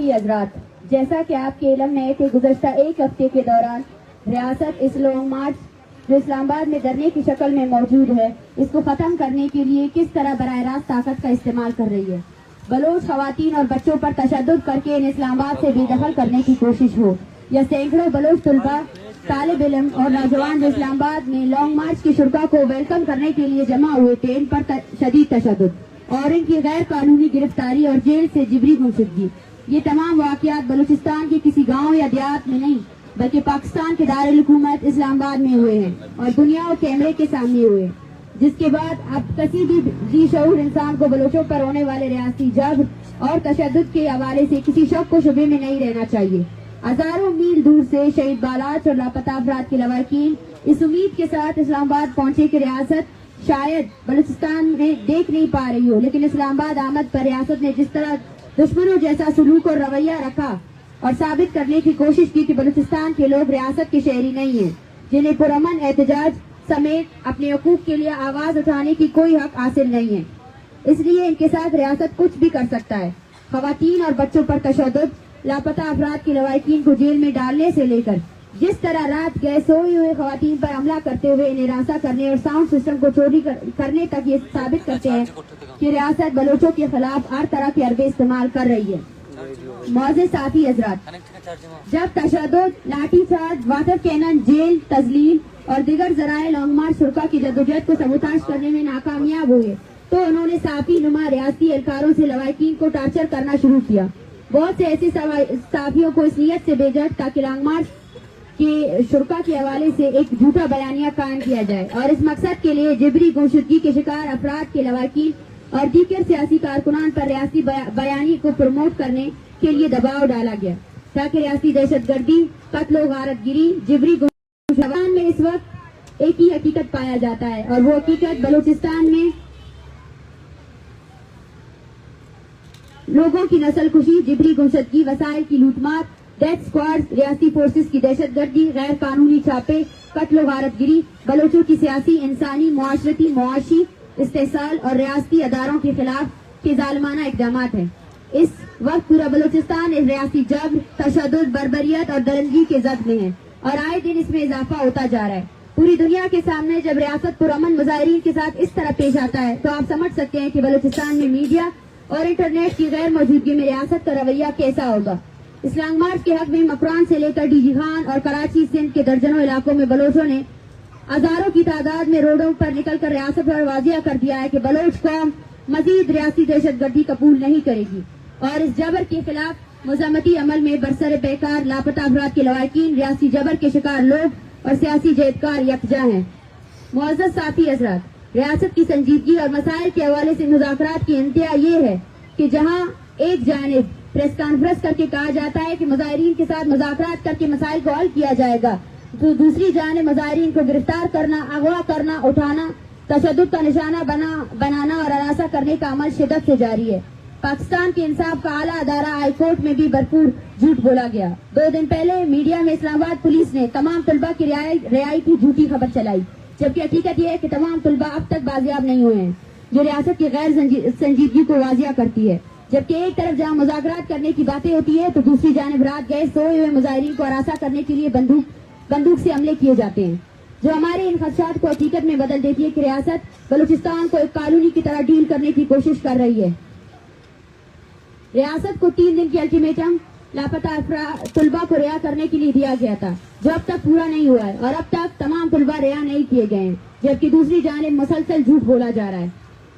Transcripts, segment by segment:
حضرات، جیسا کہ آپ کے علم میں ہے کہ گزشتہ ایک ہفتے کے دوران ریاست اس لانگ مارچ جو اسلام آباد میں دھرنے کی شکل میں موجود ہے، اس کو ختم کرنے کے لیے کس طرح براہ راست طاقت کا استعمال کر رہی ہے۔ بلوچ خواتین اور بچوں پر تشدد کر کے انہیں اسلام آباد سے بے دخل کرنے کی کوشش ہو، یا سینکڑوں بلوچ طلباء، طالب علم اور نوجوان جو اسلام آباد میں لانگ مارچ کی شرکا کو ویلکم کرنے کے لیے جمع ہوئے تھے، ان پر شدید تشدد اور ان کی غیر قانونی گرفتاری اور جیل سے جبری گمشدگی، یہ تمام واقعات بلوچستان کے کسی گاؤں یا دیہات میں نہیں بلکہ پاکستان کے دارالحکومت اسلام آباد میں ہوئے ہیں اور دنیا اور کیمرے کے سامنے ہوئے، جس کے بعد اب کسی بھی ذی شعور انسان کو بلوچوں پر ہونے والے ریاستی جبر اور تشدد کے حوالے سے کسی شک و شبے میں نہیں رہنا چاہیے۔ ہزاروں میل دور سے شہید بالاچ اور لاپتہ افراد کے لواحقین اس امید کے ساتھ اسلام آباد پہنچے کہ ریاست شاید بلوچستان میں دیکھ نہیں پا رہی ہو، لیکن اسلام آباد آمد پر ریاست نے جس طرح دشمنوں جیسا سلوک اور رویہ رکھا اور ثابت کرنے کی کوشش کی کہ بلوچستان کے لوگ ریاست کے شہری نہیں ہیں، جنہیں پرامن احتجاج سمیت اپنے حقوق کے لیے آواز اٹھانے کی کوئی حق حاصل نہیں ہے، اس لیے ان کے ساتھ ریاست کچھ بھی کر سکتا ہے۔ خواتین اور بچوں پر تشدد، لاپتہ افراد کے لواحقین کو جیل میں ڈالنے سے لے کر جس طرح رات گئے سوئی ہوئے خواتین پر حملہ کرتے ہوئے انہیں ہراساں کرنے اور ساؤنڈ سسٹم کو چوری کرنے تک یہ ثابت کرتے ہیں کہ ریاست بلوچوں کے خلاف ہر طرح کے حربے استعمال کر رہی ہے۔ معزز ساتھی حضرات، جب تشدد، لاٹھی چارج، واٹر کینن، جیل، تذلیل اور دیگر ذرائع لانگ مارچ شرکا کی جدوجہد کو سبوتاژ کرنے میں ناکامیاب ہوئے تو انہوں نے صحافی نما ریاستی اہلکاروں سے لواحقین کو ٹارچر کرنا شروع کیا۔ بہت سے ایسے صحافیوں کو اس نیت سے بھیجا تاکہ لانگ مارچ کے شرکا کے حوالے سے ایک جھوٹا بیانیہ قائم کیا جائے اور اس مقصد کے لیے جبری گمشدگی کے شکار افراد کے لواحقین اور دیگر سیاسی کارکنان پر ریاستی بیانی کو پروموٹ کرنے کے لیے دباؤ ڈالا گیا تاکہ ریاستی دہشت گردی، قتل و غارت گری، جبری گمشدگی میں اس وقت ایک ہی حقیقت پایا جاتا ہے اور وہ حقیقت بلوچستان میں لوگوں کی نسل کشی، جبری گمشدگی، وسائل کی لوٹ مار، ڈیتھ اسکواڈ، ریاستی فورسز کی دہشت گردی، غیر قانونی چھاپے، قتل و غارت گری، بلوچوں کی سیاسی، انسانی، معاشرتی، معاشی استحصال اور ریاستی اداروں کے خلاف کے ظالمانہ اقدامات ہیں۔ اس وقت پورا بلوچستان اس ریاستی جبر، تشدد، بربریت اور درندگی کے زد میں ہے اور آئے دن اس میں اضافہ ہوتا جا رہا ہے۔ پوری دنیا کے سامنے جب ریاست پرامن مظاہرین کے ساتھ اس طرح پیش آتا ہے تو آپ سمجھ سکتے ہیں کہ بلوچستان میں میڈیا اور انٹرنیٹ کی غیر موجودگی میں ریاست کا رویہ کیسا ہوگا۔ اس لانگ مارچ کے حق میں مکران سے لے کر ڈی جی خان اور کراچی سندھ کے درجنوں علاقوں میں بلوچوں نے ہزاروں کی تعداد میں روڈوں پر نکل کر ریاست پر واضح کر دیا ہے کہ بلوچ قوم مزید ریاستی دہشت گردی قبول نہیں کرے گی اور اس جبر کے خلاف مزاحمتی عمل میں برسر پیکار لاپتہ افراد کے لواحقین، ریاستی جبر کے شکار لوگ اور سیاسی جہدکار یکجا ہیں۔ معزز ساتھی حضرات، ریاست کی سنجیدگی اور مسائل کے حوالے سے مذاکرات کی انتہا یہ ہے کہ جہاں ایک جانب پریس کانفرنس کر کے کہا جاتا ہے کہ مظاہرین کے ساتھ مذاکرات کر کے مسائل کو حل کیا جائے گا، تو دوسری جانب مظاہرین کو گرفتار کرنا، اغوا کرنا، اٹھانا، تشدد کا نشانہ بنانا اور ہراساں کرنے کا عمل شدت سے جاری ہے۔ پاکستان کے انصاف کا اعلیٰ ادارہ ہائی کورٹ میں بھی بھرپور جھوٹ بولا گیا۔ 2 دن پہلے میڈیا میں اسلام آباد پولیس نے تمام طلباء کی رہائی کی جھوٹی خبر چلائی، جبکہ حقیقت یہ ہے کہ تمام طلباء اب تک بازیاب نہیں ہوئے ہیں، جو ریاست کی غیر سنجیدگی کو واضح کرتی ہے۔ جبکہ ایک طرف جہاں مذاکرات کرنے کی باتیں ہوتی ہے تو دوسری جانب رات گئے سوئے ہوئے مظاہرین کو ہراساں کرنے کے لیے بندوق سے حملے کیے جاتے ہیں، جو ہمارے ان خدشات کو حقیقت میں بدل دیتی ہے کہ ریاست بلوچستان کو ایک کالونی کی طرح ڈیل کرنے کی کوشش کر رہی ہے۔ ریاست کو 3 دن کی الٹیمیٹم لاپتہ طلباء کو رہا کرنے کے لیے دیا گیا تھا، جو اب تک پورا نہیں ہوا ہے اور اب تک تمام طلباء رہا نہیں کیے گئے ہیں، جبکہ دوسری جانب مسلسل جھوٹ بولا جا رہا ہے۔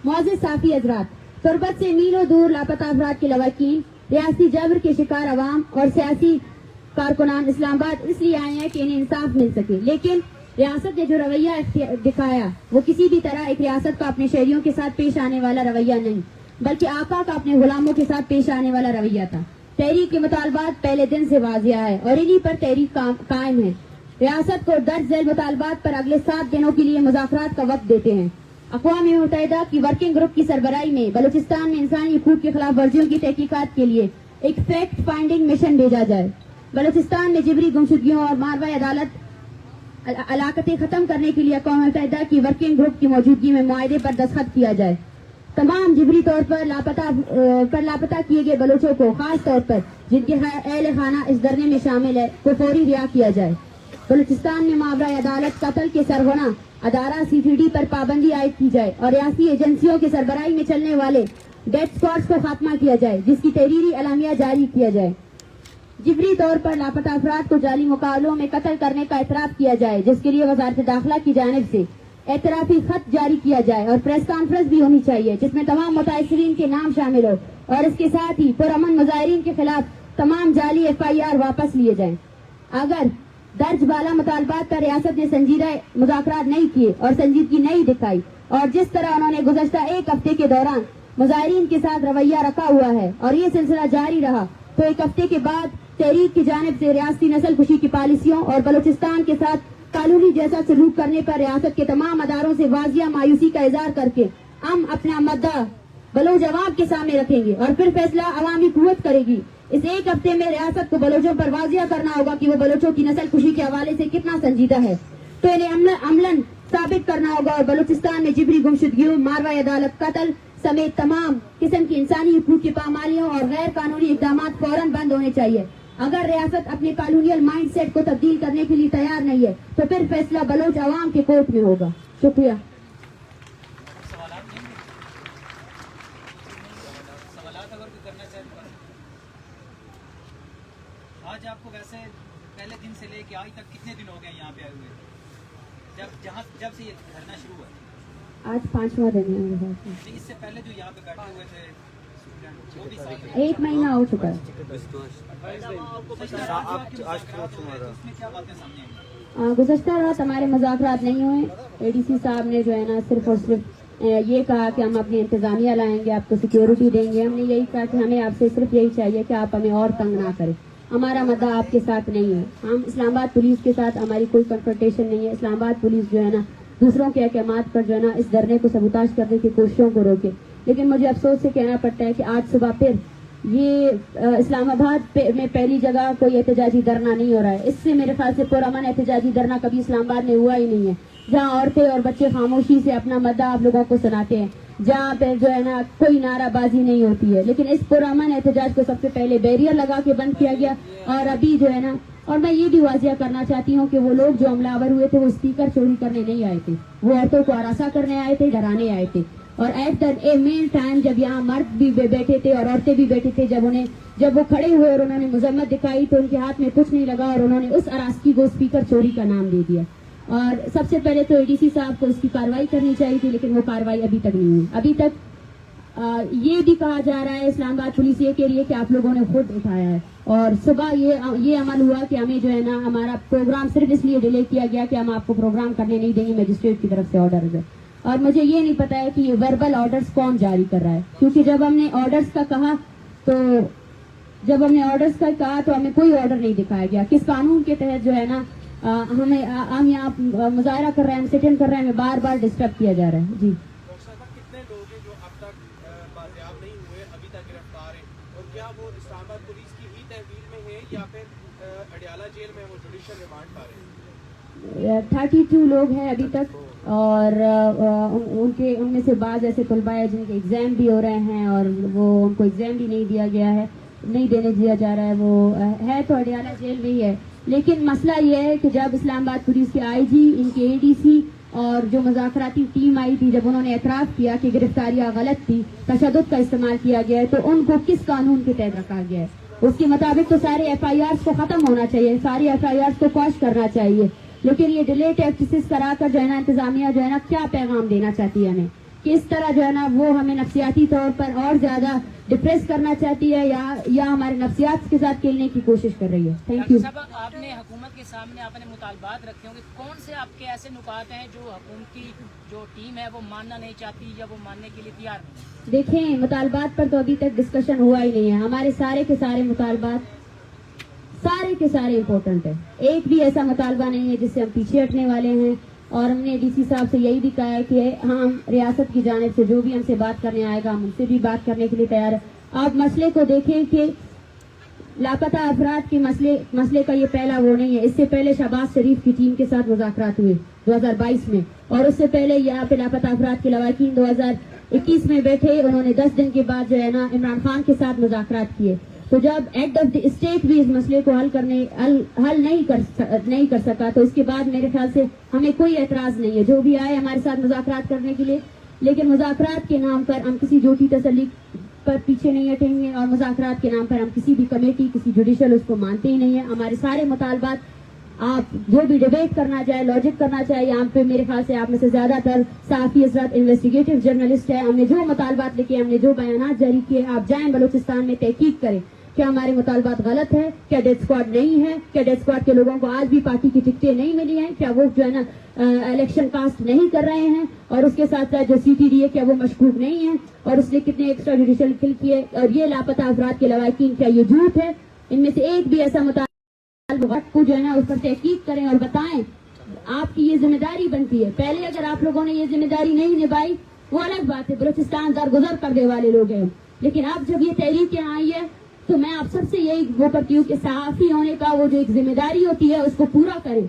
معزز صحافی حضرات، تربت سے میلوں دور لاپتہ افراد کے لواحقین، ریاستی جبر کے شکار عوام اور سیاسی کارکنان اسلام آباد اس لیے آئے ہیں کہ انہیں انصاف مل سکے، لیکن ریاست نے جو رویہ دکھایا وہ کسی بھی طرح ایک ریاست کا اپنے شہریوں کے ساتھ پیش آنے والا رویہ نہیں بلکہ آقا کا اپنے غلاموں کے ساتھ پیش آنے والا رویہ تھا۔ تحریک کے مطالبات پہلے دن سے واضح ہے اور انہی پر تحریک قائم ہے۔ ریاست کو درج ذیل مطالبات پر اگلے 7 دنوں کے لیے مذاکرات کا وقت دیتے ہیں۔ اقوام متحدہ کی ورکنگ گروپ کی سربراہی میں بلوچستان میں انسانی حقوق کی خلاف ورزیوں کی تحقیقات کے لیے ایک فیکٹ فائنڈنگ مشن بھیجا جائے۔ بلوچستان میں جبری گمشدگیوں اور ماروائے عدالت علاقتیں ختم کرنے کے لیے اقوام متحدہ کی ورکنگ گروپ کی موجودگی میں معاہدے پر دستخط کیا جائے۔ تمام جبری طور پر لاپتہ کیے گئے بلوچوں کو، خاص طور پر جن کے اہل خانہ اس دھرنے میں شامل ہے کو فوری رہا کیا جائے۔ بلوچستان میں ماورائے عدالت قتل کے سرغنہ ادارہ CCD پر پابندی عائد کی جائے اور ریاستی ایجنسیوں کے سربراہی میں چلنے والے ڈیتھ اسکواڈز کو خاتمہ کیا جائے، جس کی تحریری اعلامیہ جاری کیا جائے۔ جبری طور پر لاپتہ افراد کو جعلی مقابلوں میں قتل کرنے کا اعتراف کیا جائے، جس کے لیے وزارت داخلہ کی جانب سے اعترافی خط جاری کیا جائے اور پریس کانفرنس بھی ہونی چاہیے جس میں تمام متاثرین کے نام شامل ہو، اور اس کے ساتھ ہی پرامن مظاہرین کے خلاف تمام جعلی FIR واپس لیے جائیں۔ اگر درج بالا مطالبات پر ریاست نے سنجیدہ مذاکرات نہیں کیے اور سنجیدگی نہیں دکھائی، اور جس طرح انہوں نے گزشتہ ایک ہفتے کے دوران مظاہرین کے ساتھ رویہ رکھا ہوا ہے اور یہ سلسلہ جاری رہا، تو ایک ہفتے کے بعد تحریک کی جانب سے ریاستی نسل کشی کی پالیسیوں اور بلوچستان کے ساتھ کالونی جیسا سلوک کرنے پر ریاست کے تمام اداروں سے واضح مایوسی کا اظہار کر کے ہم اپنا مدعا بلوچ عوام کے سامنے رکھیں گے اور پھر فیصلہ عوامی قوت کرے گی۔ اس ایک ہفتے میں ریاست کو بلوچوں پر واضح کرنا ہوگا کہ وہ بلوچوں کی نسل کشی کے حوالے سے کتنا سنجیدہ ہے، تو انہیں عملاً ثابت کرنا ہوگا، اور بلوچستان میں جبری گمشدگیوں، ماورائے عدالت قتل سمیت تمام قسم کی انسانی حقوق کی پامالیوں اور غیر قانونی اقدامات فوراً بند ہونے چاہیے۔ اگر ریاست اپنے کالونیل مائنڈ سیٹ کو تبدیل کرنے کے لیے تیار نہیں ہے تو پھر فیصلہ بلوچ عوام کے کورٹ میں ہوگا۔ شکریہ۔ آج آپ کو ویسے پہلے دن سے لے کے آج تک کتنے دن ہو گئے یہاں پہ آئے ہوئے، جب سے یہ دھرنا شروع ہوا؟ آج 5واں دن ہے۔ اس سے پہلے جو یہاں پہ بیٹھے ہوئے تھے وہ بھی 1 مہینہ ہو چکا ہے۔ اس میں کیا باتیں سامنے آئی؟ گزشتہ رات ہمارے مذاکرات نہیں ہوئے۔ ADC صاحب نے جو ہے نا صرف اور صرف یہ کہا کہ ہم اپنی انتظامیہ لائیں گے، آپ کو سیکیورٹی دیں گے۔ ہم نے یہی کہا کہ ہمیں آپ سے صرف یہی چاہیے کہ آپ ہمیں اور تنگ نہ کریں، ہمارا مدعا آپ کے ساتھ نہیں ہے۔ ہم اسلام آباد پولیس کے ساتھ ہماری کوئی کنفرنٹیشن نہیں ہے۔ اسلام آباد پولیس جو ہے نا دوسروں کے احکامات پر جو ہے نا اس دھرنے کو سبوتاژ کرنے کی کوششوں کو روکے، لیکن مجھے افسوس سے کہنا پڑتا ہے کہ آج صبح پھر یہ اسلام آباد میں پہلی جگہ کوئی احتجاجی دھرنا نہیں ہو رہا ہے۔ اس سے میرے خیال سے پرامن احتجاجی دھرنا کبھی اسلام آباد میں ہوا ہی نہیں ہے، جہاں عورتیں اور بچے خاموشی سے اپنا مدعا آپ لوگوں کو سناتے ہیں، جہاں پہ جو ہے نا کوئی نعرہ بازی نہیں ہوتی ہے۔ لیکن اس پرامن احتجاج کو سب سے پہلے بیریئر لگا کے بند کیا گیا، اور ابھی جو ہے نا، اور میں یہ بھی واضح کرنا چاہتی ہوں کہ وہ لوگ جو حملہ آور ہوئے تھے وہ اسپیکر چوری کرنے نہیں آئے تھے، وہ عورتوں کو ہراساں کرنے آئے تھے، ڈرانے آئے تھے۔ اور ایٹ دا مین ٹائم جب یہاں مرد بھی بیٹھے تھے اور عورتیں بھی بیٹھے تھے، جب وہ کھڑے ہوئے اور انہوں نے مذمت دکھائی تو ان کے ہاتھ میں کچھ نہیں لگا اور انہوں نے اس اراسکی کو اسپیکر چوری کا نام دے دیا۔ اور سب سے پہلے تو ADC صاحب کو اس کی کارروائی کرنی چاہیے تھی، لیکن وہ کارروائی ابھی تک نہیں ہوئی۔ ابھی تک یہ بھی کہا جا رہا ہے اسلام آباد پولیس یہ کہہ رہی ہے کہ آپ لوگوں نے خود اٹھایا ہے، اور صبح یہ عمل ہوا کہ ہمیں جو ہے نا ہمارا پروگرام صرف اس لیے ڈیلے کیا گیا کہ ہم آپ کو پروگرام کرنے نہیں دیں گے، مجسٹریٹ کی طرف سے آرڈر ہے۔ اور مجھے یہ نہیں پتا ہے کہ یہ وربل آرڈرز کون جاری کر رہا ہے، کیونکہ جب ہم نے آرڈرز کا کہا تو ہمیں کوئی آرڈر نہیں دکھایا گیا۔ کس قانون کے تحت جو ہے نا ہم یہاں مظاہرہ کر رہے ہیں، ہم سٹ ان کر رہے ہیں، ہمیں بار بار ڈسٹرب کیا جا رہا ہے۔ جی کتنے لوگ ہیں جو اب تک بازیاب نہیں ہوئے، ابھی تک گرفتار ہیں، اور کیا وہ اسلام آباد پولیس کی ہی تحویل میں ہیں یا پھر اڈیالہ جیل میں وہ جوڈیشل ریمانڈ پا رہے ہیں؟ 32 لوگ ہیں ابھی تک، اور ان میں سے بعض ایسے طلباء ہیں جن کے ایگزام بھی ہو رہے ہیں اور وہ ان کو ایگزام بھی نہیں دیا گیا ہے، نہیں دینے دیا جا رہا ہے۔ وہ ہے تو اڈیالہ جیل میں ہی ہے، لیکن مسئلہ یہ ہے کہ جب اسلام آباد پولیس کے IG، ان کے ADC اور جو مذاکراتی ٹیم آئی تھی، جب انہوں نے اعتراف کیا کہ گرفتاریاں غلط تھی، تشدد کا استعمال کیا گیا ہے، تو ان کو کس قانون کے تحت رکھا گیا ہے؟ اس کے مطابق تو سارے FIRs کو ختم ہونا چاہیے، ساری FIRs کو کوش کرنا چاہیے، لیکن یہ ڈیلیٹ ایکسس کرا کر جو ہے نا انتظامیہ جو ہے نا کیا پیغام دینا چاہتی ہے ہمیں، کہ اس طرح جو ہے نا وہ ہمیں نفسیاتی طور پر اور زیادہ ڈپریس کرنا چاہتی ہے یا ہمارے نفسیات کے ساتھ کھیلنے کی کوشش کر رہی ہے۔ Thank you. آپ نے حکومت کے سامنے اپنے مطالبات رکھے ہوں گے، کون سے آپ کے ایسے نکات ہیں جو حکومت کی جو ٹیم ہے وہ ماننا نہیں چاہتی یا وہ ماننے کے لیے تیار نہیں؟ دیکھیں، مطالبات پر تو ابھی تک ڈسکشن ہوا ہی نہیں ہے۔ ہمارے سارے کے سارے مطالبات امپورٹنٹ ہے، ایک بھی ایسا مطالبہ نہیں ہے جس سے ہم پیچھے ہٹنے والے ہیں، اور ہم نے DC صاحب سے یہی بھی کہا ہے کہ ہم ریاست کی جانب سے جو بھی ہم سے بات کرنے آئے گا ہم ان سے بھی بات کرنے کے لیے تیار ہیں۔ آپ مسئلے کو دیکھیں کہ لاپتہ افراد کے مسئلے کا یہ پہلا وہ نہیں ہے، اس سے پہلے شہباز شریف کی ٹیم کے ساتھ مذاکرات ہوئے 2022 میں، اور اس سے پہلے یہاں پہ لاپتہ افراد کے لواحقین 2021 میں بیٹھے، انہوں نے 10 دن کے بعد جو ہے نا عمران خان کے ساتھ مذاکرات کیے۔ تو جب ایڈ آف دی اسٹیٹ بھی اس مسئلے کو حل نہیں کر سکا تو اس کے بعد میرے خیال سے ہمیں کوئی اعتراض نہیں ہے. جو بھی آئے ہمارے ساتھ مذاکرات کرنے کے لیے, لیکن مذاکرات کے نام پر ہم کسی جھوٹی تسلی پر پیچھے نہیں ہٹیں گے, اور مذاکرات کے نام پر ہم کسی بھی کمیٹی, کسی جوڈیشل اس کو مانتے ہی نہیں ہیں. ہمارے سارے مطالبات آپ جو بھی ڈیبیٹ کرنا چاہے, لاجک کرنا چاہے, یہاں پہ میرے خیال سے آپ میں سے زیادہ تر صحافی حضرات انویسٹیگیٹو جرنلسٹ ہیں. ہم نے جو مطالبات لکھے, ہم نے جو بیانات جاری کیے, آپ جائیں بلوچستان میں تحقیق کریں کیا ہمارے مطالبات غلط ہے, کیا ڈیتھ اسکواڈ نہیں ہے, کیا ڈیتھ اسکواڈ کے لوگوں کو آج بھی پارٹی کی ٹکٹیں نہیں ملی ہیں, کیا وہ جو ہے نا الیکشن کاسٹ نہیں کر رہے ہیں, اور اس کے ساتھ ساتھ جو CTD ہے کیا وہ مشکوک نہیں ہے, اور اس نے کتنے ایکسٹرا جوڈیشل کل کیے, اور یہ لاپتہ افراد کے لواحقین کیا یہ جھوٹ ہے. ان میں سے ایک بھی ایسا مطالبہ کو جو ہے نا اس پر تحقیق کریں اور بتائیں. آپ کی یہ ذمہ داری بنتی ہے. پہلے اگر آپ لوگوں نے یہ ذمہ داری نہیں نبھائی وہ الگ بات ہے, بلوچستان درگزر کرنے والے لوگ ہیں, لیکن اب جب یہ تحریک یہاں آئی ہے تو میں آپ سب سے یہی وہ کرتی ہوں کہ صحافی ہونے کا وہ جو ایک ذمہ داری ہوتی ہے اس کو پورا کریں.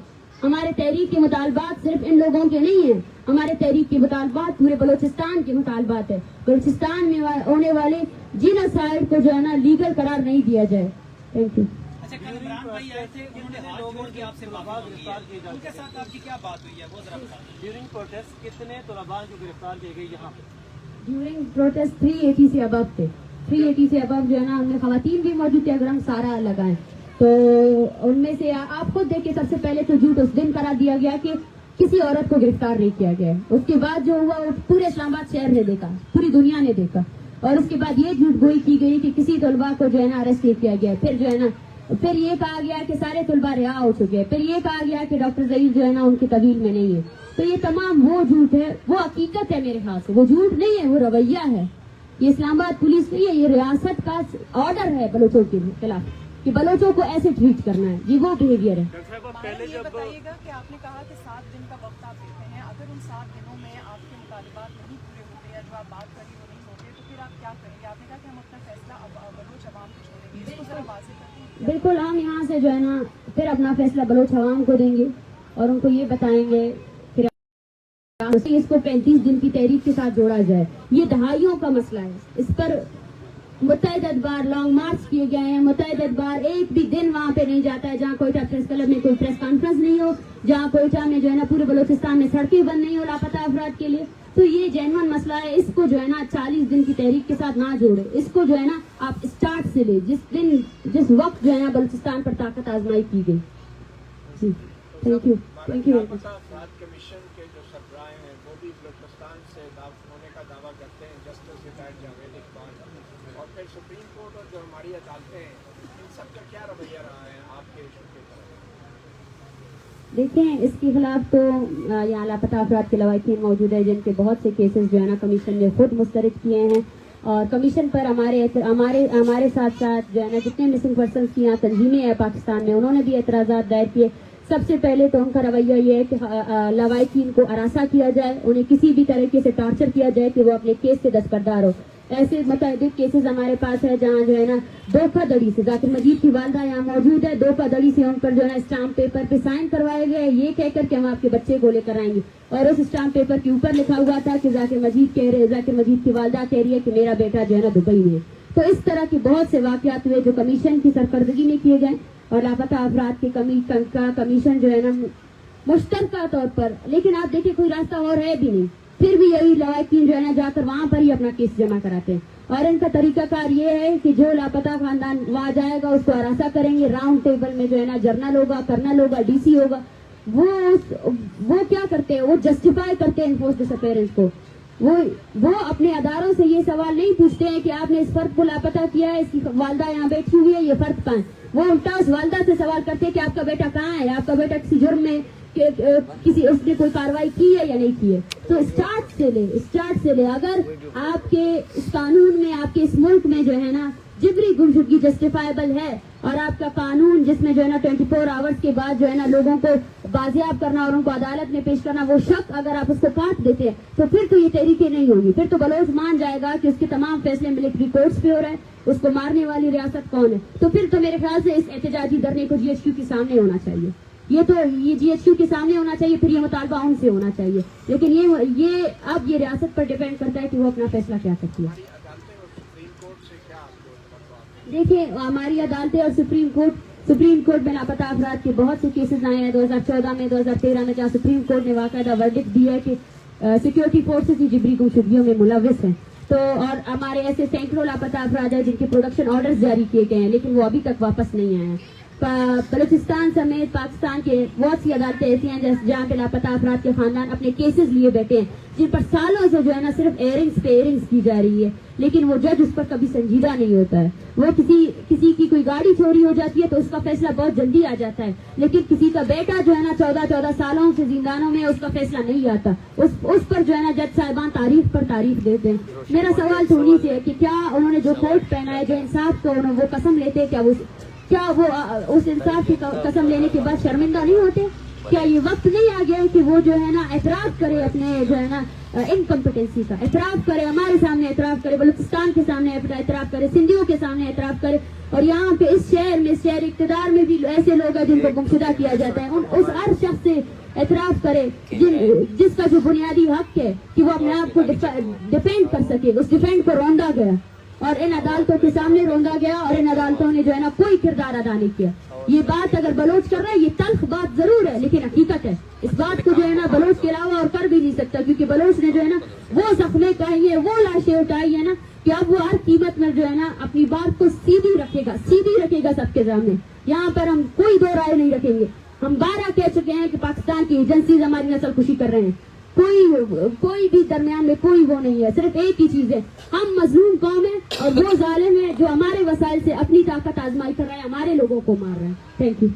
ہمارے تحریک کے مطالبات صرف ان لوگوں کے نہیں ہیں, ہمارے تحریک کے مطالبات پورے بلوچستان کے مطالبات ہے. بلوچستان میں ہونے والے جینوسائیڈ کو جو ہے نا لیگل قرار نہیں دیا جائے. Thank you. اچھا, کل عمران بھائی آئے تھے, انہوں نے ہاتھ جوڑ کے آپ سے معافی مانگی ہے, ان کے ساتھ آپ کی کیا بات ہوئی ہے وہ ذرا بتائیں. ڈیورنگ پروٹیسٹ کتنے طلباء جو گرفتار کیے گئے یہاں پہ؟ ڈیورنگ پروٹیسٹ 380 سے ابو تھے. 380 سے ابو جو ہے نا ان میں خواتین بھی موجود تھے. اگر ہم سارا لگائیں تو ان میں سے آپ خود دیکھیں, سب سے پہلے تو جھوٹ اس دن قرار دیا گیا کہ کسی عورت کو گرفتار نہیں کیا گیا ہے. اس کے بعد جو ہوا وہ پورے اسلام آباد شہر نے دیکھا, پوری دنیا نے دیکھا, اور اس کے بعد یہ جھوٹ گوئی کی گئی کہ کسی طلباء کو جو ہے نا اریسٹ نہیں کیا گیا. پھر جو ہے نا پھر یہ کہا گیا کہ سارے طلباء رہا ہو چکے ہیں. پھر یہ کہا گیا کہ ڈاکٹر ظہیر جو ہے نا ان کی طویل میں نہیں ہے. تو یہ تمام وہ جھوٹ ہے, وہ حقیقت ہے میرے خیال سے, وہ جھوٹ نہیں ہے, وہ رویہ ہے. یہ اسلام آباد پولیس نہیں ہے, یہ ریاست کا آرڈر ہے بلوچوں کے خلاف کہ بلوچوں کو ایسے ٹریٹ کرنا ہے. یہ وہ بہیویئر ہے. پہلے یہ جب بتائیے گا کہ آپ نے کہا کہ 7 دن کا وقت آپ دیتے ہیں, اگر ان 7 دنوں میں آپ کے مطالبات نہیں پورے ہوتے یا جو آپ بات کر رہی وہ نہیں ہوتے تو پھر آپ کیا کریں گے؟ آپ نے کہا کہ ہم اپنا فیصلہ اب بلوچ عوام کو چھوڑیں گے, اس کو ذرا واضح کریں. بالکل, ہم یہاں سے جو ہے نا پھر اپنا فیصلہ بلوچ عوام کو دیں گے اور ان کو یہ بتائیں گے پھر اس کو 35 دن کی تحریک کے ساتھ جوڑا جائے. یہ دہائیوں کا مسئلہ ہے, اس پر متعدد بار لانگ مارچ کیے گئے ہیں. متعدد بار ایک بھی دن وہاں پہ نہیں جاتا ہے جہاں کوئٹہ پریس کلب میں کوئی پریس کانفرنس نہیں ہو, جہاں کوئٹہ میں جو ہے نا پورے بلوچستان میں سڑکیں بند نہیں ہو لاپتہ افراد کے لیے. تو یہ جینون مسئلہ ہے, اس کو جو ہے نا 40 دن کی تحریک کے ساتھ نہ جوڑے. اس کو جو ہے نا آپ اسٹارٹ سے لے, جس وقت جو ہے نا بلوچستان پر طاقت آزمائی کی گئی. جی تھینک یو. Thank you. افراد کمیشن کے جو سربراہ ہیں وہ بھی بلوچستان سے ہونے کا دعویٰ کرتے ہیں, جسٹس ریٹائرڈ جاوید اقبال, اور پھر سپریم کورٹ اور جو ہماری عدالتیں ہیں ان سب کا کیا رویہ رہا ہے آپ کے ایشو کے طرف؟ دیکھیں, اس کے خلاف تو یہاں لاپتہ افراد کے لواحقین موجود ہیں جن کے بہت سے کیسز جو ہے نا کمیشن نے خود مسترد کیے ہیں, اور کمیشن پر ہمارے ساتھ ساتھ جو ہے نا جتنے مسنگ پرسنس کی یہاں تنظیمیں ہیں پاکستان میں انہوں نے بھی اعتراضات دائر کیے. سب سے پہلے تو ان کا رویہ یہ ہے کہ لواحقین کو ہراساں کیا جائے, انہیں کسی بھی طریقے سے ٹارچر کیا جائے کہ وہ اپنے کیس سے دستبردار ہو. ایسے متعدد کیسز ہمارے پاس ہے جہاں جو ہے نا دھوکہ دڑی سے, ذاکر مجید کی والدہ یہاں موجود ہے, دھوکہ دڑی سے ان پر جو ہے نا اسٹامپ پیپر پہ سائن کروائے گئے یہ کہہ کر کہ ہم آپ کے بچے کو لے کر آئیں گے, اور اس اسٹامپ پیپر کے اوپر لکھا ہوا تھا کہ ذاکر مجید کی والدہ کہہ رہی ہے کہ میرا بیٹا جو ہے نا دبئی میں ہے. تو اس طرح کے بہت سے واقعات ہوئے جو کمیشن کی سرکردگی میں کیے گئے, اور لاپتہ افراد کے کمیشن جو ہے نا مشترکہ طور پر. لیکن آپ دیکھیں کوئی راستہ اور ہے بھی نہیں, پھر بھی یہی لواحقین جو ہے نا جا کر وہاں پر ہی اپنا کیس جمع کراتے ہیں, اور ان کا طریقہ کار یہ ہے کہ جو لاپتہ خاندان وہاں جائے گا اس کو ہراساں کریں گے. راؤنڈ ٹیبل میں جو ہے نا جرنل ہوگا, کرنل ہوگا, ڈی سی ہوگا, وہ کیا کرتے ہیں, وہ جسٹیفائی کرتے ہیں انفورس ڈس اپیئرنس کو. وہ اپنے اداروں سے یہ سوال نہیں پوچھتے ہیں کہ آپ نے اس فرد کو لاپتہ کیا ہے, اس کی والدہ یہاں بیٹھی ہوئی ہے, یہ فرد کہاں ہے. وہ الٹا اس والدہ سے سوال کرتے ہیں کہ آپ کا بیٹا کہاں ہے, آپ کا بیٹا کسی جرم میں اس نے کوئی کاروائی کی ہے یا نہیں کی ہے. تو اسٹارٹ سے لے اگر آپ کے اس قانون میں, آپ کے اس ملک میں جو ہے نا جبری گمشدگی جسٹیفائبل ہے, اور آپ کا قانون جس میں جو ہے نا 24 آورس کے بعد جو ہے نا لوگوں کو بازیاب کرنا اور ان کو عدالت میں پیش کرنا, وہ شک اگر آپ اس کو کاٹ دیتے ہیں تو پھر تو یہ تحریکیں نہیں ہوگی. پھر تو بلوچ مان جائے گا کہ اس کے تمام فیصلے ملٹری کورٹس پہ ہو رہے ہیں, اس کو مارنے والی ریاست کون ہے. تو پھر تو میرے خیال سے اس احتجاجی دھرنے کو GHQ کے سامنے ہونا چاہیے. یہ GHQ کے سامنے ہونا چاہیے, پھر یہ مطالبہ ان سے ہونا چاہیے. لیکن یہ اب یہ ریاست پر ڈیپینڈ کرتا ہے کہ وہ اپنا فیصلہ کیا کرتی ہے. دیکھیں ہماری عدالتیں اور سپریم کورٹ میں لاپتہ افراد کے بہت سے کیسز آئے ہیں 2014 میں 2013 میں، جہاں سپریم کورٹ نے باقاعدہ ورڈکٹ دیا ہے کہ سیکورٹی فورسز ہی جبری گمشدگیوں میں ملوث ہیں. تو اور ہمارے ایسے سینکڑوں لاپتہ افراد ہیں جن کے پروڈکشن آرڈرز جاری کیے گئے ہیں لیکن وہ ابھی تک واپس نہیں آئے ہیں. بلوچستان سمیت پاکستان کے بہت سی عدالتیں ایسی ہیں جہاں پہ لاپتہ افراد کے خاندان اپنے کیسز لیے بیٹھے ہیں جن پر سالوں سے جو ہے نا صرف ایئرنگز کی جا رہی ہے، لیکن وہ جج اس پر کبھی سنجیدہ نہیں ہوتا ہے. وہ کسی کی کوئی گاڑی چوری ہو جاتی ہے تو اس کا فیصلہ بہت جلدی آ جاتا ہے، لیکن کسی کا بیٹا جو ہے نا 14 سالوں سے زندانوں میں اس کا فیصلہ نہیں آتا. اس پر جو ہے نا جج صاحبان تاریخ پر تاریخ دیتے ہیں. میرا سوال تو انہیں سے ہے کہ کیا انہوں نے جو کوٹ پہنا ہے، جو انصاف کو وہ قسم لیتے ہیں، کیا وہ اس انصاف کی قسم لینے کے بعد شرمندہ نہیں ہوتے؟ کیا یہ وقت نہیں آ گیا کہ وہ جو ہے نا اعتراف کرے اپنے جو ہے نا انکمپیٹنسی کا، اعتراف کرے، ہمارے سامنے اعتراف کرے، بلوچستان کے سامنے اعتراف کرے، سندھیوں کے سامنے اعتراف کرے، اور یہاں پہ اس شہر اقتدار میں بھی ایسے لوگ ہیں جن کو گمشدہ کیا جاتا ہے، اس ہر شخص سے اعتراف کرے جس کا جو بنیادی حق ہے کہ وہ اپنے آپ کو ڈیفینڈ کر سکے. اس ڈیفینڈ کو روندا گیا اور ان عدالتوں کے سامنے روندا گیا، اور ان عدالتوں نے جو ہے نا کوئی کردار ادا نہیں کیا. یہ بات اگر بلوچ کر رہا ہے، یہ تلخ بات ضرور ہے لیکن حقیقت ہے. اس بات کو جو ہے نا بلوچ کے علاوہ اور کر بھی نہیں سکتا، کیونکہ بلوچ نے جو ہے نا وہ زخمیں کھائی ہیں، وہ لاشیں اٹھائی ہیں نا کہ اب وہ ہر قیمت میں جو ہے نا اپنی بات کو سیدھی رکھے گا سب کے سامنے. یہاں پر ہم کوئی دو رائے نہیں رکھیں گے. ہم 12 کہہ چکے ہیں کہ پاکستان کی ایجنسیز ہماری نسل کشی کر رہے ہیں. کوئی بھی درمیان میں کوئی وہ نہیں ہے. صرف ایک ہی چیز ہے، ہم مظلوم قوم ہیں اور وہ ظالم ہے جو ہمارے وسائل سے اپنی طاقت آزمائی کر رہے ہیں، ہمارے لوگوں کو مار رہے ہیں. Thank you.